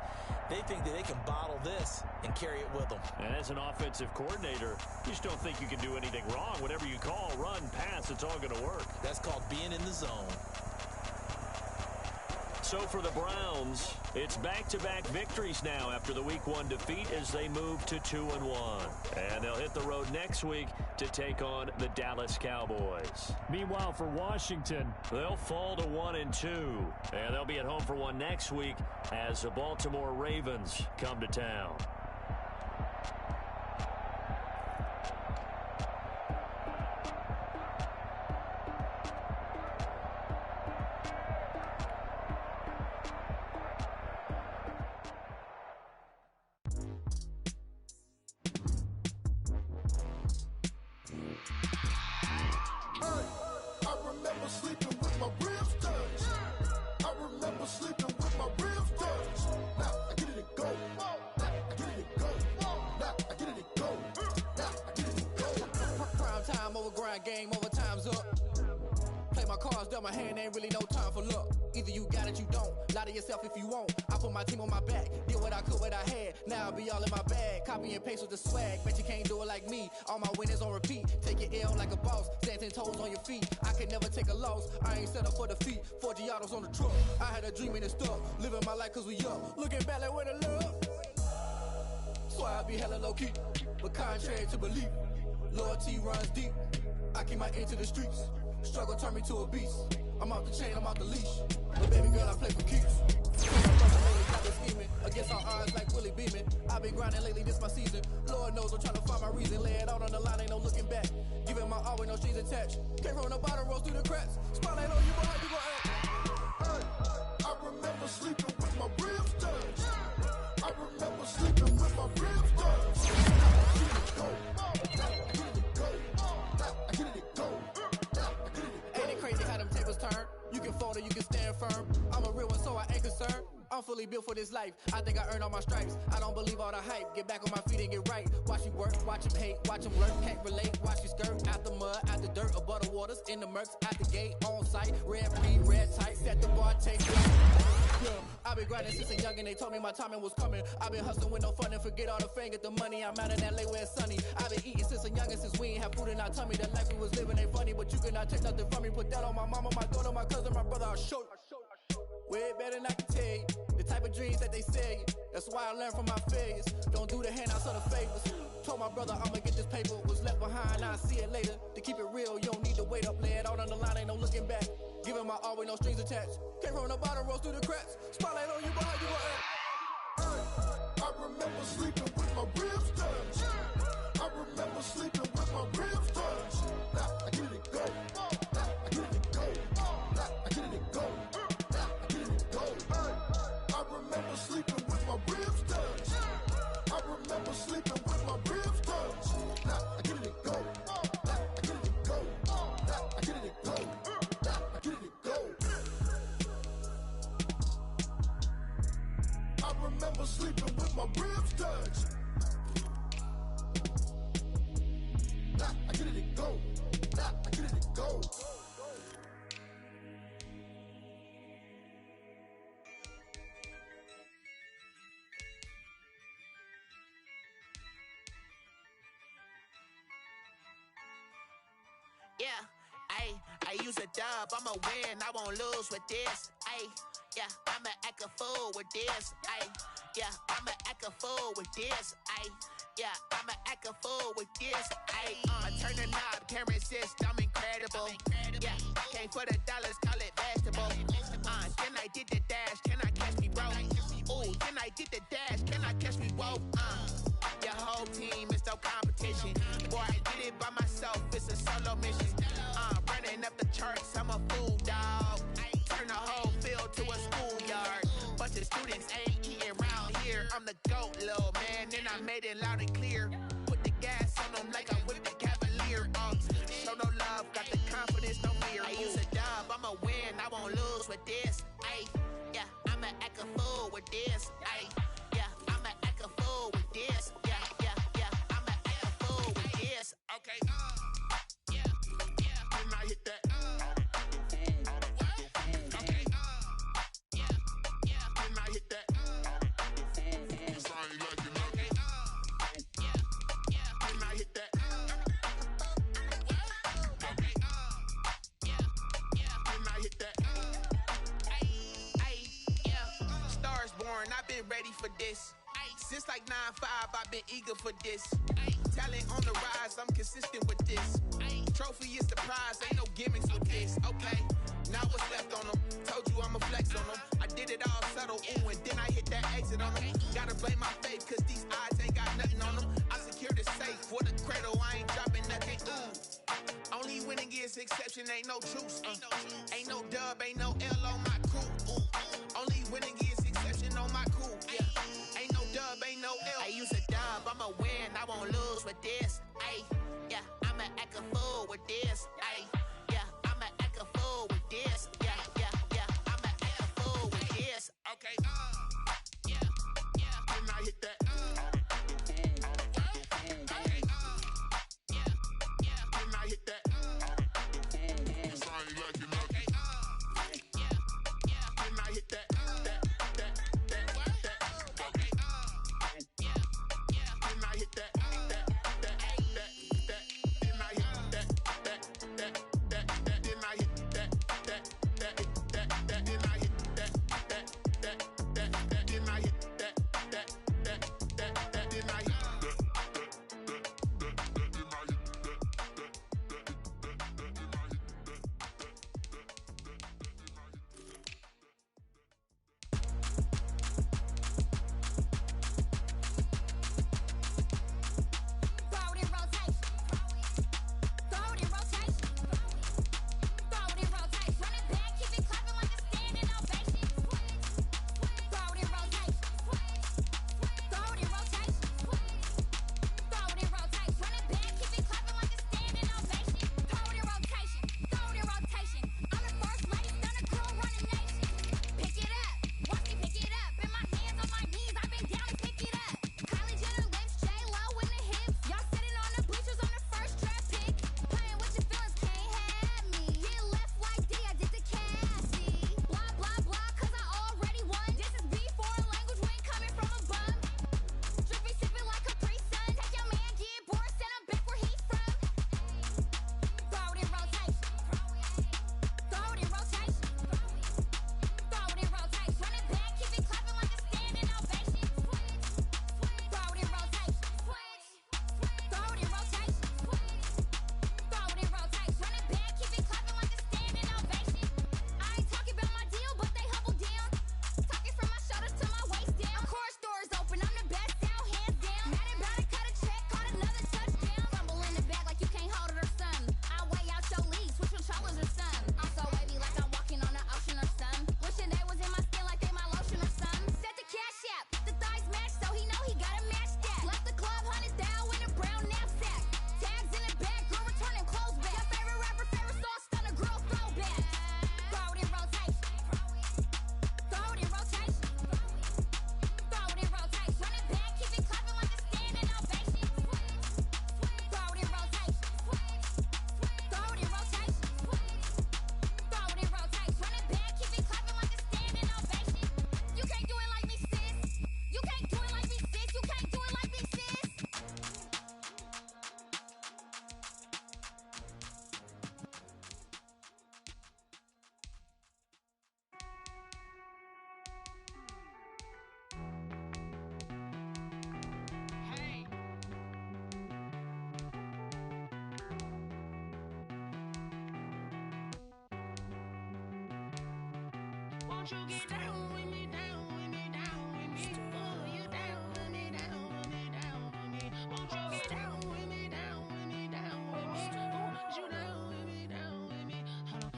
They think that they can bottle this and carry it with them. And as an offensive coordinator, you just don't think you can do anything wrong. Whatever you call, run, pass, it's all going to work. That's called being in the zone. So for the Browns, it's back-to-back victories now after the Week 1 defeat as they move to 2-1. And they'll hit the road next week to take on the Dallas Cowboys. Meanwhile, for Washington, they'll fall to 1-2. And they'll be at home for one next week as the Baltimore Ravens come to town. dealt my hand, ain't really no time for luck. Either you got it, you don't. Lie to yourself if you won't. I put my team on my back, did what I could, what I had. Now I be all in my bag, copy and paste with the swag. Bet you can't do it like me. All my winners on repeat. Take your L like a boss, stand 10 toes on your feet. I can never take a loss. I ain't set up for defeat. 4 Giottos on the truck. I had a dream and it's stuck. Living my life cause we up. Looking back like where the love. So I be hella low key, but contrary to belief, loyalty runs deep. I keep my ear to the streets. Struggle turn me to a beast. I'm out the chain, I'm out the leash. But baby girl, I play for keeps. I've been scheming against all odds like Willie Beeman. I've been grinding lately, this my season. Lord knows I'm trying to find my reason. Lay it out on the line, ain't no looking back. Giving my all with no strings attached. Came from the bottom, rose through the cracks. Spotlight on you, but how you gon' act? Hey, I remember sleeping with my ribs touched. I remember sleeping with my ribs touched. Ain't it crazy how them tables turn? You can fold or you can stand firm. I'm a real one, so I ain't concerned. I'm fully built for this life. I think I earned all my stripes. I don't believe all the hype. Get back on my feet and get right. Watch you work, watch him hate, watch him lurk. Can't relate, watch you skirt. Out the mud, out the dirt, above the waters, in the murks, out the gate, on site. Red free, red tight, set the bar, take it. Yeah, I've been grinding since a youngin'. They told me my timing was coming. I've been hustling with no fun and forget all the fame, get the money. I'm out in LA where it's sunny. I've been eating since a youngin', since we ain't have food in our tummy. The life we was living ain't funny, but you cannot take nothing from me. Put that on my mama, my daughter, my cousin, my brother. I'll show you. Way better than I can tell you. The type of dreams that they sell you. That's why I learned from my failures. Don't do the handouts or the favors. Told my brother I'ma get this paper. Was left behind, I'll see it later. To keep it real, you don't need to wait up. Lay it out on the line, ain't no looking back. Giving my all with no strings attached. Came from the bottom, rose through the cracks. Spotlight on you, but how you gon' act? Hey, I remember sleeping with my ribs touched. I remember sleeping with my ribs touched. Now I get it go. Now I get it go. Now I get it go. Now I get it go. Hey, I remember sleeping with my ribs touched. I remember sleeping with my ribs touched. Now I get it go. Now I get it go. Now I get it go. Now I get it go. I remember sleeping with my ribs touched. Now I get it go. Now I get it go. Yeah, I use a dub, I'ma win, I won't lose with this. Yeah, I'ma act a fool with this. Yeah, I'ma act a fool with this. Yeah, I'ma act a fool with this. Turn the knob, camera assist, I'm incredible. Yeah, came for the dollars, call it vegetable. Then I did the dash, can I catch me, bro? Ooh, then I did the dash, can I catch me, whoa? Your whole team is no competition. Boy, I did it by myself, it's a solo mission. Running up the charts, I'm a fool, dog. Turn the whole field to a schoolyard. Bunch of students ain't eating around here. I'm the GOAT, little man, and I made it loud and clear. Put the gas on them like I'm with the Cavalier. Show no love, got the confidence, no fear. I use a dub, I'ma win, I won't lose with this. Yeah, I'ma act a fool with this. Yeah, I'ma act a fool with this. Yeah, I'ma act a fool with this. Okay, yeah, when I hit that. Okay, yeah, when I hit that. Cause I ain't like it, okay, yeah, when I hit that. Okay, yeah, when I hit that. Yeah, Stars born, I've been ready for this. Since like 9-5, I've been eager for this. Talent on the rise, I'm consistent with this. Trophy is the prize, ain't no gimmicks with this. Okay, now what's left on them? Told you I'ma flex on them. I did it all subtle, ooh, and then I hit that exit on them. Gotta blame my faith, cause these odds ain't got nothing on them. I secure the safe for the cradle, I ain't dropping nothing, ooh. Only winning is exception, ain't no truce. Ain't no dub, ain't no L on my crew. Only winning is exception on my crew. Yeah, ain't no dub, ain't no L. I use a dub, I'ma win, I won't lose with this. Yeah, I'ma act a fool with this. Yeah, I'ma act a fool with this. Yeah, I'ma act a fool with this. Okay, yeah, when I hit that. Okay, yeah, when I hit that. Cause I ain't like it, okay. Won't you get down with me, down with me, down with me? Oh, you down with me, down with me, down with me. Won't you get down with me, down with me, down with me? Oh, you down with me, down with me? Hold on.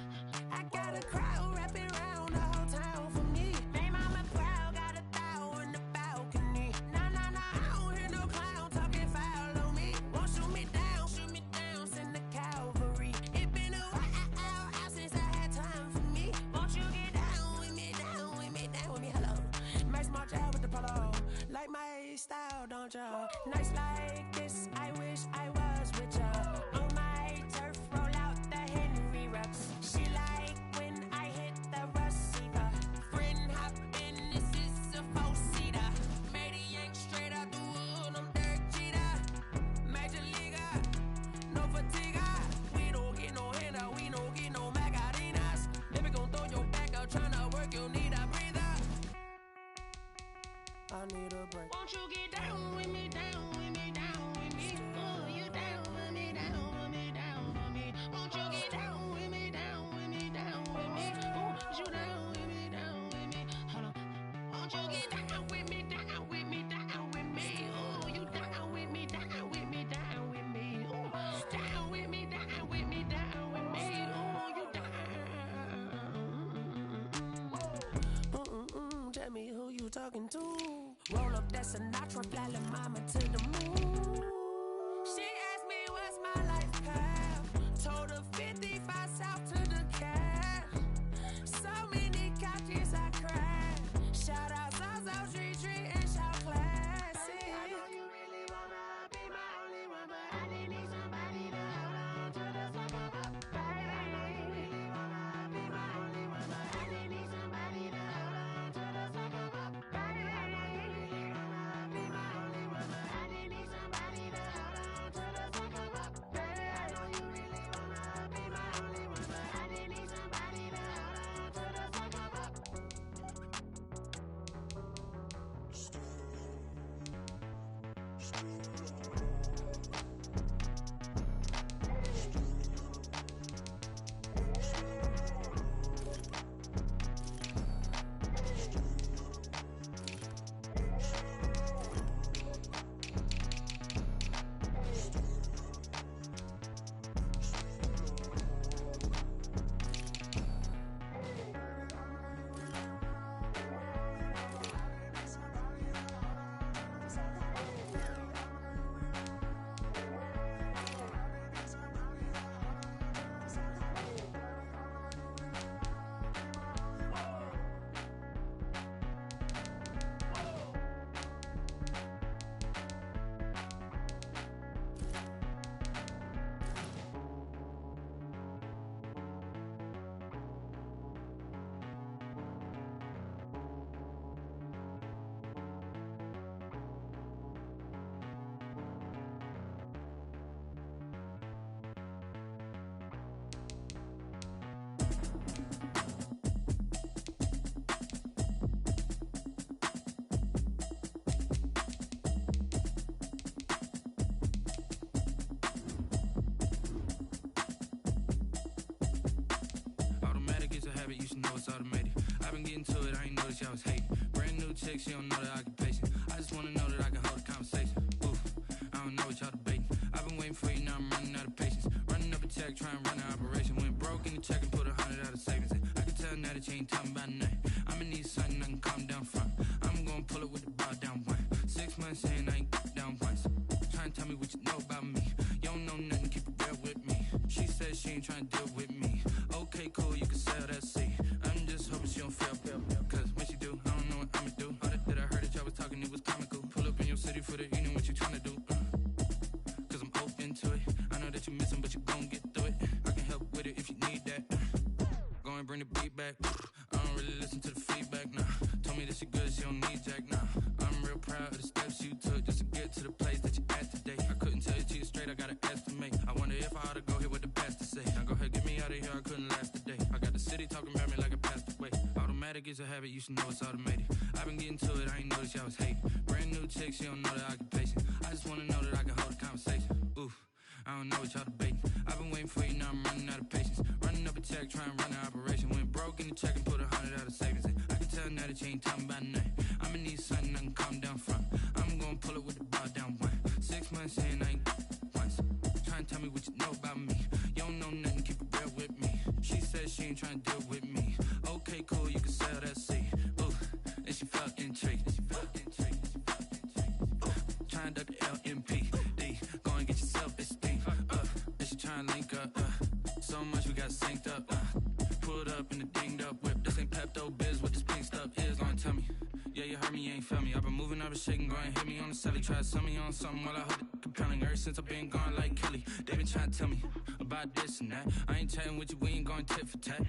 I got a crowd wrapping around the whole town for me. Baby mama proud, got a thou in the balcony. Nah, nah, nah, I don't hear no clown talking foul on me. Won't shoot me down, send the cavalry. It been a while since I had time for me. Won't you get down with me, down with me, down with me? Hello. Max March out with the polo. Like my style, don't ya? Nights like this, I wish I was with ya. On my turf, roll out the Henry Rux. She like when I hit the receiver. Friend hop in, this is a four-seater. Made a yank straight out the wood, I'm Derek Jeter. Major leaguer, no fatigue. We don't get no handout, we don't get no Macarinas. Never gon' throw your back out, tryna work, you need a breather. I need a break. Won't you get down with me, down with me, down with me? Oh, you down with me, down with me, down with me? Won't you get down with me, down with me, down with me? Oh, you down with me, down with me? Hold on. Won't you get down with me, down with me, down with me? Oh, you down with me, down with me, down with me? Oh, down with me, down with me, down with me? Oh, you down. Tell me who you talking to. Roll up that Sinatra, fly la mama to the moon. She asked me what's my life path. Told her 55 south to the cat. So many couches I cried. Shout out South Street and shout classy. I know you really wanna be my only one, but I didn't need somebody to hold on to the sucker up. Baby, I know you really wanna be my only one, but I didn't need somebody to hold on to the sucker up. Baby, I know you really wanna be my only one, but I didn't need somebody to hold on to the sucker up. Baby, I know you really wanna be my only one, but I didn't need somebody to hold on to the sucker up. Automatic is a habit, you should know it's automated. I've been getting to it, I ain't noticed y'all was hating. Brand new chick, she don't know the occupation. I just wanna know that I can hold a conversation. Oof, I don't know what y'all debating. I've been waiting for you, now I'm running out of patience. Running up a check, trying to run an operation. Went broke in the check and put 100 out of savings. I can tell now that you ain't talking about nothing. I'ma need something I can calm down from. I'm gonna pull it with the bar down one. 6 months in, I ain't down once. Trying to tell me what you know about me. You don't know nothing, keep it real with me. She said she ain't trying to deal with me. Okay, cool, you can sell that seat. I'm just hoping she don't fail. Cause when she do, I don't know what I'ma do. All that I heard that y'all was talking, it was comical. Pull up in your city for the evening, what you tryna do? Cause I'm open to it. I know that you missing, but you gon' get through it. I can help with it if you need that. Go and bring the beat back. I don't really listen to the feedback, nah. Told me that she good, she don't need jack, nah. I'm real proud of the steps you took just to get to the place that you at today. I couldn't tell you to you straight, I gotta estimate. I wonder if I ought to go here with the best to say. Now go ahead, get me out of here, I couldn't last a day. I got the city talking about me like I passed away. Automatic is a habit, you should know it's automated. I've been getting to it, I ain't noticed y'all was hating. Brand new chick, she don't know the occupation. I just wanna know that I can hold a conversation. Oof, I don't know what y'all debating. I've been waiting for you, now I'm running out of patience. Running up a check, trying to run an operation. Went broke in the check and put 100 out of savings in. I can tell now that you ain't talking about nothing. I'ma need something I can calm down from. I'm gonna pull it with the bar down one. 6 months in, I ain't once. Trying to tell me what you know about me. You don't know nothing, keep it real with me. She said she ain't trying to deal with me. Okay, cool, you can sell that seat. Ooh, and she felt intrigued. Trying to duck the LMPD. Go and get your self-esteem up. And she trying to link up. So much we got synced up. Pulled up in the dinged up whip. This ain't Pepto-Biz, what this pink stuff is. Gonna tell me. Yeah, you heard me, you ain't felt me. I've been moving, I've been shaking, go and hit me on the celly. Try to sell me on something while I hold it compelling. Ever since I've been gone like Kelly, they been trying to tell me about this and that. I ain't chatting with you, we ain't going tit for tat.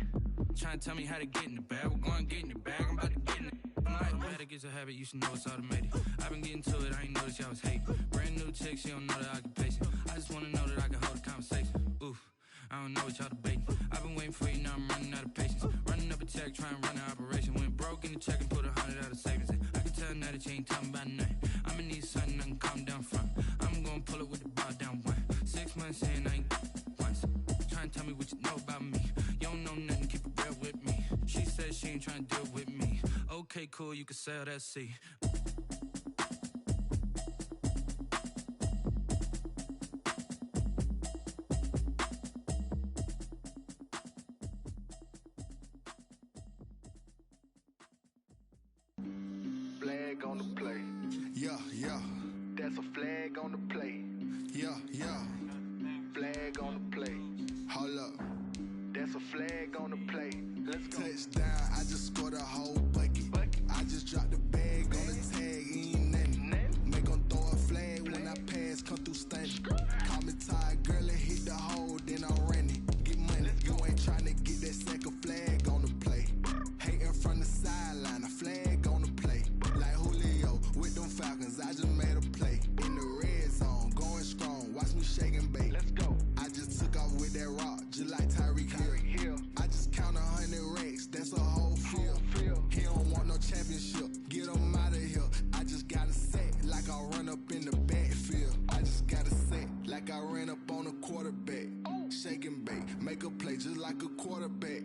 Trying to tell me how to get in the bag. We're going to get in the bag, I'm about to get in it. Automatic is a habit, you should know it's automated. I've been getting to it, I ain't noticed y'all was hating. Brand new chick, she don't know the occupation. I just wanna know that I can hold a conversation. Oof, I don't know what y'all debating. I've been waiting for you, now I'm running out of patience. Running up a check, trying to run an operation. Went broke in the check and put 100 out of savings in. I can tell now that you ain't talking about nothing. I'ma need something I can calm down from. I'm gonna pull it with the bar down one. 6 months in, I ain't once. Trying to tell me what you know about me. You don't know nothing, keep it real with me. She said she ain't trying to deal with me. Okay, cool, you can sell that seat. Flag on the play. Yeah, yeah. That's a flag on the play. Yeah, yeah. Flag on the play. Hold up. That's a flag on the play. Let's go. Touchdown, I just scored a whole bucket. I just dropped the bag on the tag, ain't nothing. Make them throw a flag when I pass, come through stunning. Call me tired, girl, and hit the hole, then I'm running. Get money, you ain't trying to get that second flag on the play. Hating from the sideline, a flag on the play. Like Julio with them Falcons, I just made a play. In the red zone, going strong, watch me shake and bake. Let's go. I just took off with that rock, just like Tyreek Hill. I just count 100 racks, that's a whole field. He don't want no championship, get him out of here. I just got a set like I run up in the backfield. I just got a set like I ran up on a quarterback. Shake and bake, make a play just like a quarterback.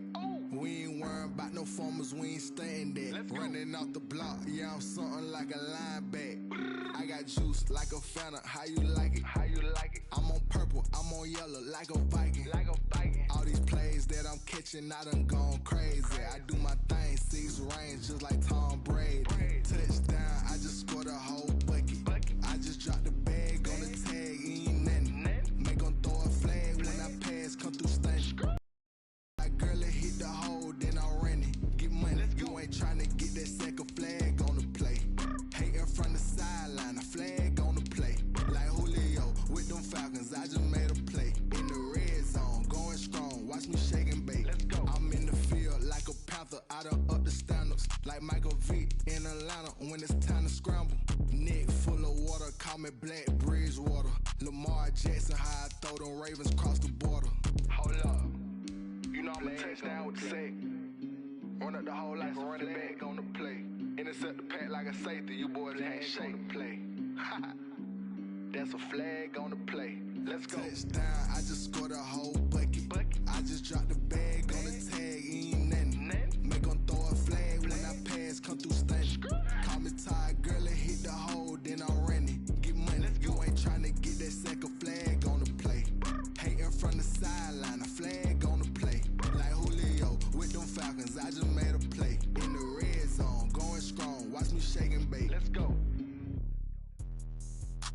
We ain't worrying about no formers, we ain't staying there. Running off the block, yeah, I'm something like a linebacker. I got juice like a Fanta, how you like it? I'm on purple, I'm on yellow like a Viking. All these plays that I'm catching, I done gone crazy. I do my thing, 6 range just like Tom Brady. Touchdown, I just scored a whole bucket. I just dropped the bag on the tag, ain't nothing. Make them throw a flag when I pass, come through stunning. Like girl, it hit the hole, then I'm running. Get money, you ain't trying to get that second flag on the play. Hating from the sideline, a flag on the play. Like Julio with them Falcons, I just made a play. In the red zone, going strong, watch me shake and bake. I'm in the field like a panther, I done up the standards. Like Michael Vick in Atlanta when it's time to scramble. Neck full of water, call me Black Bridgewater. Lamar Jackson, how I throw them Ravens across the border. Hold up. You know I'm a touchdown with the sack. Run up the whole life and run it back on the play. Intercept the pack like a safety, you boys ain't shake. Play. That's a flag on the play. Let's go. Touchdown, I just scored a whole bucket. I just dropped the bag on the tag, ain't nothing. Make them throw a flag when I pass, come through stunning. Call me tired, girl, and hit the hole, then I'm running. Get money, you ain't trying to get that second flag on the play. Hating from the sideline, a flag on the play. Like Julio with them Falcons, I just made a play. In the red zone, going strong, watch me shake and bake. Let's go.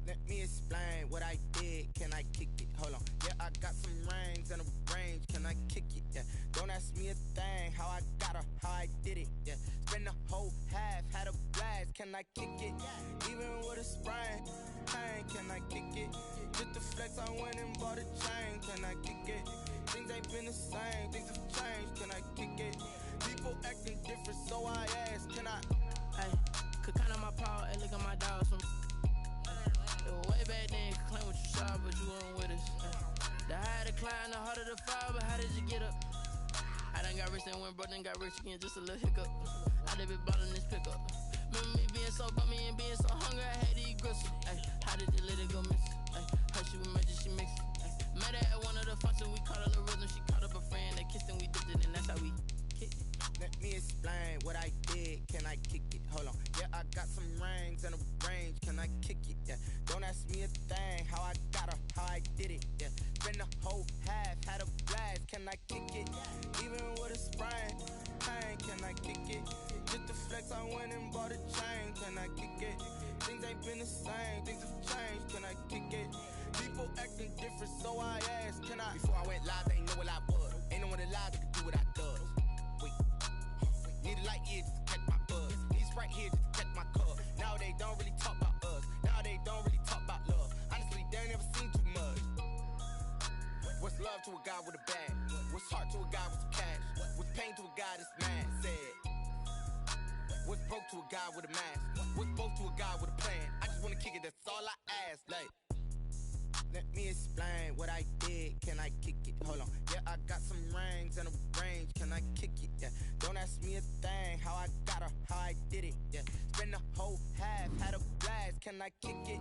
Let me explain what I did. Can I kick it? Hold on. Yeah, I got some rings and a range. Can I kick it? Yeah. Don't ask me a thing. How I got her, how I did it. Yeah. Spend the whole half, had a blast. Can I kick it? Even with a sprain. Pain, can I kick it? Just the flex, I went and bought a chain. Can I kick it? Things ain't been the same. Things have changed. Can I kick it? People acting different, so I asked. Can I? Hey, could count on my power and look at my dogs from. Way back then, could claim what you saw, but you weren't with us. The higher the climb, the harder the fall, but how did you get up? I done got rich and went broke, then got rich again, just a little hiccup. I done been ballin' this pickup. Remember me being so bummy and being so hungry, I had to eat gristle. Ay, how did you let it go miss? Ay, how she was magic, she mix it. Met her at one of the functions, we caught a little rhythm. She caught up a friend, they kissed and we dipped it, and that's how we kicked it. Let me explain what I did. Can I kick it? Hold on. Yeah, I got some rings and a range. Can I kick it? Yeah. Don't ask me a thing. How I got her, how I did it. Yeah. Spend the whole half, had a blast. Can I kick it? Even with a sprain. Pain, can I kick it? Just to flex, I went and bought a chain. Can I kick it? Things ain't been the same. Things have changed. Can I kick it? People acting different, so I asked. Can I? Before I went live, they ain't know what I was. Ain't no one alive that could do what I does. Wait. Need a light here just to catch my buzz. Need Sprite here just to catch my cup. Now they don't really talk about us. Now they don't really talk about love. Honestly, they ain't never seen too much. What's love to a guy with a bag? What's heart to a guy with some cash? What's pain to a guy that's mad? Said. What's broke to a guy with a mask? What's both to a guy with a plan? I just wanna kick it, that's all I ask. Like, let me explain what I did. Can I kick it? Hold on. Yeah, I got some rings and a range. Can I kick it? Yeah. Don't ask me a thing. How I got her, how I did it. Yeah. Spend the whole half, had a blast. Can I kick it?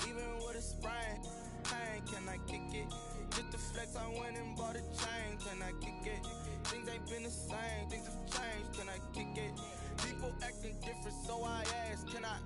Even with a sprain. Pain, can I kick it? Just to flex, I went and bought a chain. Can I kick it? Things ain't been the same. Things have changed. Can I kick it? People acting different, so I asked. Can I?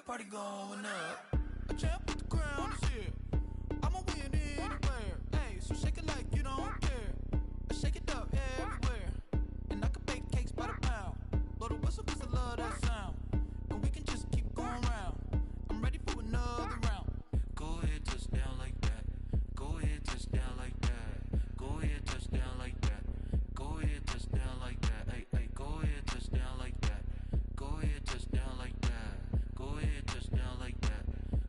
Party going up. A champ with the crown is here. I'ma win anywhere. Hey, so shake it like you don't care. I shake it up everywhere. And I can bake cakes by the pound. Blow the whistle cause I love that sound. And we can just keep going round. I'm ready for another round. Go ahead, touch down like that. Go ahead, touch down like that. Go ahead, touch down like that. Go ahead, touch down like that. Hey, hey, go ahead, touch down like that. Go ahead, touch down like that. Go ahead, touch down like that.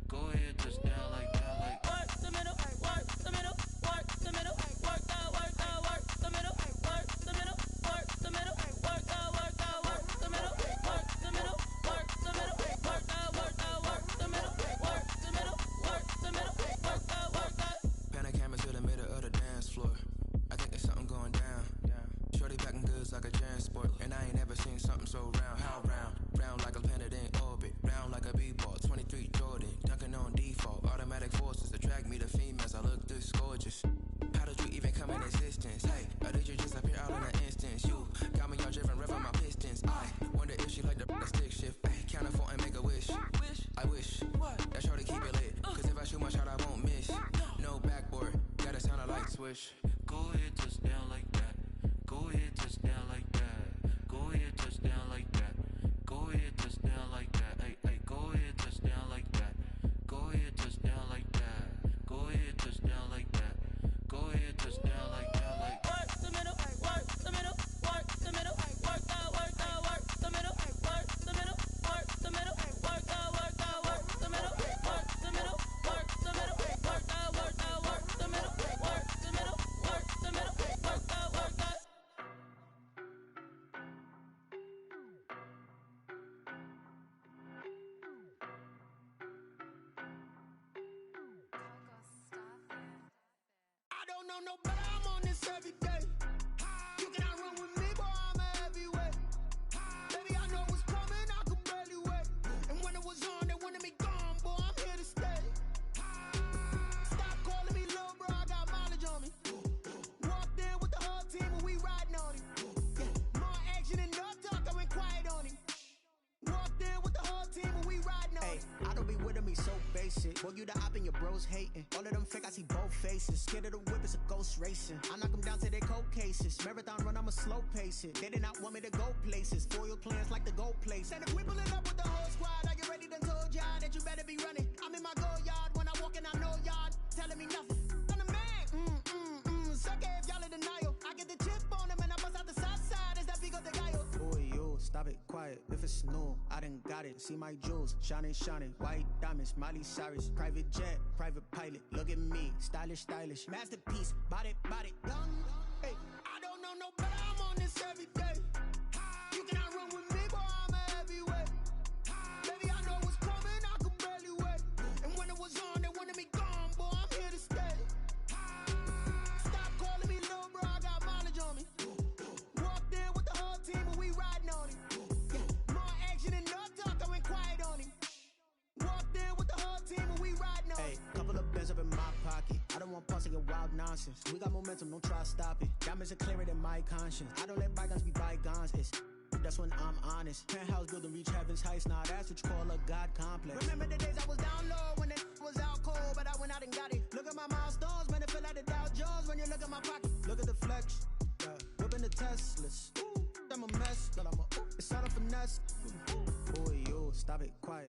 Go ahead, touch down like that. Like work the middle, work the middle, work the middle, work the middle, work the middle, work the middle, work the middle, work the middle, work the middle, work the middle, work the middle, work the middle, work the. Pan a camera to the middle of the dance floor. I think there's something going down. Shorty packing goods like a transport, and I ain't never seen something so round. How round? Round like a planet in orbit, round like a b-ball. 23 Jordan, dunking on default. Automatic forces attract me to females. I look this gorgeous. How did you even come in existence? Hey, or did you just appear all in an instance? You got me all driven, revving my pistons. I wonder if she like the stick shift. Ay, count a 4 and make a wish. I wish that shorty keep it lit. Cause if I shoot my shot, I won't miss. No backboard, gotta sound a light switch. go ahead, touch down like that. Go ahead, touch down like that. Go ahead, touch down like that. Go ahead, touch down like that. Hey, hey, go ahead, touch down like that. Go ahead, touch down like that. Go ahead, touch down like that. Go ahead, touch down like that. Like work the middle, work the middle, work the middle, work the middle, work the middle, work the middle, work the middle, work the middle, work the middle, work the middle, work the middle, work the middle, work the middle, work the middle, work the. I don't know no better, I'm on this every day. You cannot run with me, boy, I'm a heavyweight. Baby, I know what's coming, I could barely wait. And when it was on, they wanted me gone, boy, I'm here to stay. Stop calling me little bro, I got mileage on me. Walked in with the whole team and we riding on him. Yeah, more action and no talk, I went quiet on him. Walked in with the whole team and we riding on him. I don't be with me so basic. Boy, you the op and your bros hating. All of them fake, I see both faces. Scared of the whip, it's a ghost racing. I knock them down to their cold cases. Marathon run, I'ma slow pace it. They did not want me to go places. Foil plans like the gold place. And if we pulling up with the whole squad, are you ready? Done told y'all that you better be running. I'm in my go yard. When I walk in, I know y'all telling me nothing. I'm the man. Suck it if y'all in denial. I get the chip on them and I bust out the south side. Is that Pico de Gallo? Boy, yo, stop it, quiet. If it's new, I done got it. See my jewels, shining, white diamonds, Miley Cyrus, private jet, private pilot. Look at me, stylish, masterpiece, body, young. Hey, I don't know no better. I'm on this every day. You cannot run with me, boy. I'm a heavyweight. Baby, I know what's coming. I could barely wait. And when it was on, they wanted me gone, boy. I'm here to stay. Stop calling me little bro. I got mileage on me. Walked in with the whole team, and we riding on it. More action and no talk. I went quiet on him. Walked in with the whole team and we riding on. Hey, couple of bands up in my pocket. I don't want pussy and wild nonsense. We got momentum, don't try to stop it. Diamonds are clearer than my conscience. I don't let bygones be bygones. That's when I'm honest. Penthouse building reach heaven's heights. Nah, that's what you call a God complex. Remember the days I was down low when it was out cold, but I went out and got it. Look at my milestones, man, it feel like the Dow Jones when you look at my pocket. Look at the flex, whipping the Teslas. I'm a mess, but it's all a finesse. Boy, yo, stop it, quiet.